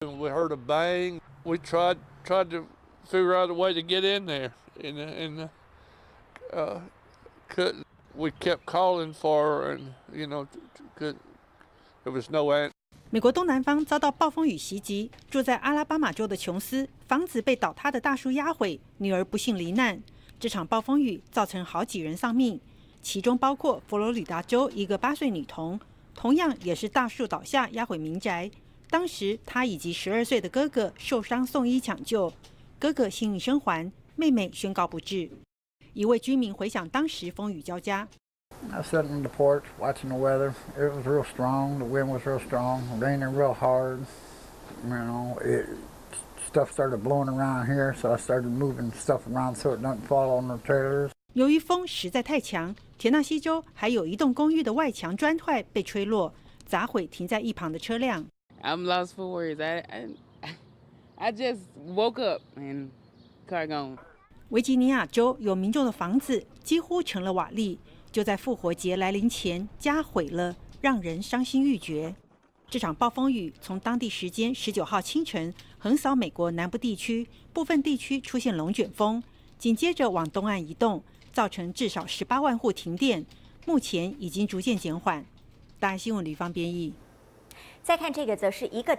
We heard a bang. We tried to figure out a way to get in there, and couldn't. We kept calling for her, and there was no answer. 美国东南方遭到暴风雨袭击，住在阿拉巴马州的琼斯，房子被倒塌的大树压毁，女儿不幸罹难。这场暴风雨造成好几人丧命，其中包括佛罗里达州一个8岁女童，同样也是大树倒下压毁民宅。当时她以及12岁的哥哥受伤送医抢救，哥哥幸运生还，妹妹宣告不治。一位居民回想当时风雨交加。I was sitting on the porch watching the weather. It was real strong. The wind was real strong. Raining real hard. Stuff started blowing around here, so I started moving stuff around so it doesn't fall on the trailers. 由于风实在太强，田纳西州还有一栋公寓的外墙砖块被吹落，砸毁停在一旁的车辆。I'm lost for words. I just woke up and car gone. 维吉尼亚州有民众的房子几乎成了瓦砾，就在复活节来临前，家毁了，让人伤心欲绝。这场暴风雨从当地时间19号清晨横扫美国南部地区，部分地区出现龙卷风，紧接着往东岸移动，造成至少18万户停电，目前已经逐渐减缓。大安新闻吕方编译。再看这个，则是一个